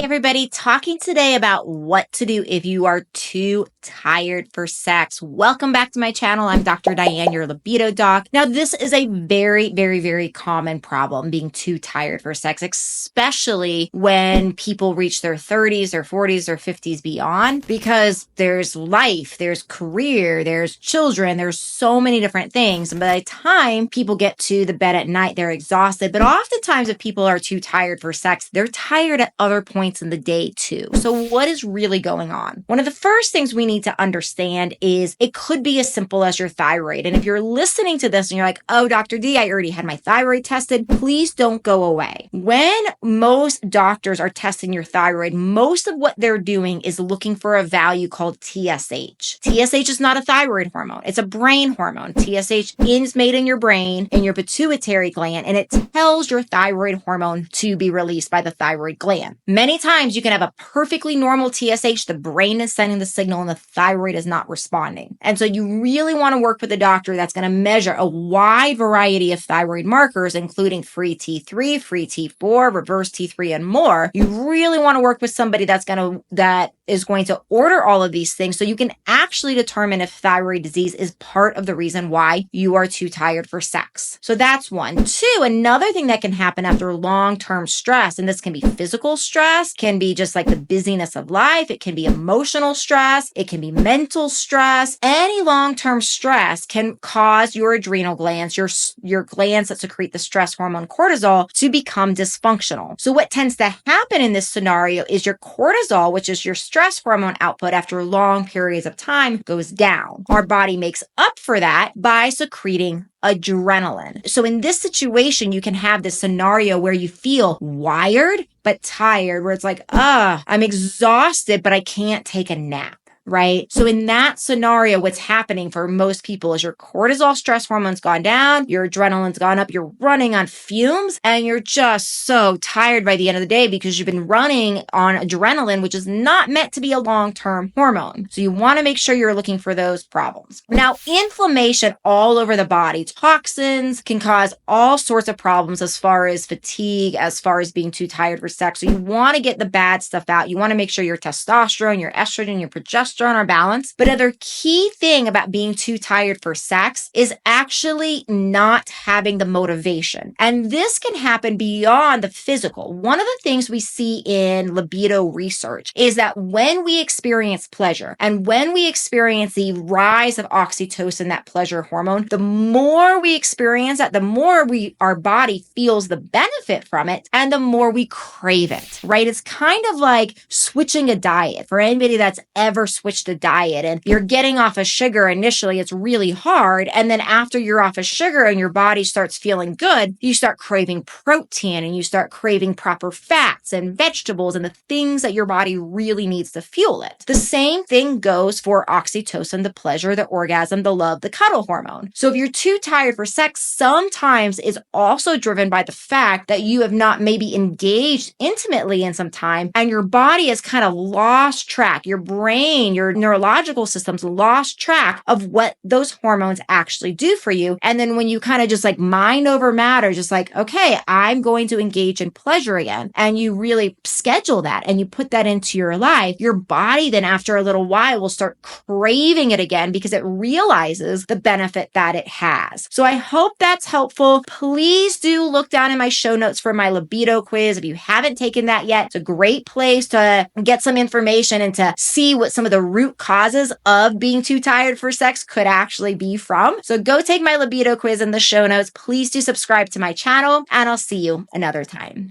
Everybody, talking today about what to do if you are too tired for sex. Welcome back to my channel. I'm Dr. Diane, your Libido Doc. Now, this is a very common problem, being too tired for sex, especially when people reach their 30s or 40s or 50s beyond, because there's life, there's career, there's children, there's so many different things. And by the time people get to the bed at night, they're exhausted. But oftentimes if people are too tired for sex, they're tired at other points in the day too. So what is really going on? One of the first things we need to understand is it could be as simple as your thyroid. And if you're listening to this and you're like, oh, Dr. D, I already had my thyroid tested, please don't go away. When most doctors are testing your thyroid, most of what they're doing is looking for a value called TSH. TSH is not a thyroid hormone. It's a brain hormone. TSH is made in your brain, in your pituitary gland, and it tells your thyroid hormone to be released by the thyroid gland. Many times you can have a perfectly normal TSH, the brain is sending the signal and the thyroid is not responding. And so you really want to work with a doctor that's going to measure a wide variety of thyroid markers, including free T3, free T4, reverse T3, and more. You really want to work with somebody that is going to order all of these things so you can actually determine if thyroid disease is part of the reason why you are too tired for sex. So that's one. Two, another thing that can happen after long-term stress, and this can be physical stress, can be just like the busyness of life, it can be emotional stress, it can be mental stress. Any long-term stress can cause your adrenal glands, your glands that secrete the stress hormone cortisol, to become dysfunctional. So what tends to happen in this scenario is your cortisol, which is your stress hormone output after long periods of time, goes down. Our body makes up for that by secreting adrenaline. So in this situation, you can have this scenario where you feel wired but tired, where it's like, I'm exhausted, but I can't take a nap. Right? So in that scenario, what's happening for most people is your cortisol stress hormone's gone down, your adrenaline's gone up, you're running on fumes, and you're just so tired by the end of the day because you've been running on adrenaline, which is not meant to be a long-term hormone. So you want to make sure you're looking for those problems. Now, inflammation all over the body, toxins can cause all sorts of problems as far as fatigue, as far as being too tired for sex. So you want to get the bad stuff out. You want to make sure your testosterone, your estrogen, your progesterone are balanced. But another key thing about being too tired for sex is actually not having the motivation. And this can happen beyond the physical. One of the things we see in libido research is that when we experience pleasure and when we experience the rise of oxytocin, that pleasure hormone, the more we experience that, the more our body feels the benefit from it and the more we crave it, right? It's kind of like switching a diet. For anybody that's ever switched a diet and you're getting off of sugar initially, it's really hard. And then after you're off of sugar and your body starts feeling good, you start craving protein and you start craving proper fats and vegetables and the things that your body really needs to fuel it. The same thing goes for oxytocin, the pleasure, the orgasm, the love, the cuddle hormone. So if you're too tired for sex, sometimes it's also driven by the fact that you have not maybe engaged intimately in some time and your body has kind of lost track. Your brain, your neurological system's lost track of what those hormones actually do for you. And then when you kind of just like mind over matter, just like, okay, I'm going to engage in pleasure again. And you really schedule that and you put that into your life, your body then after a little while will start craving it again because it realizes the benefit that it has. So I hope that's helpful. Please do look down in my show notes for my libido quiz. If you haven't taken that yet, it's a great place to get some information and to see what some of the root causes of being too tired for sex could actually be from. So go take my libido quiz in the show notes. Please do subscribe to my channel and I'll see you another time.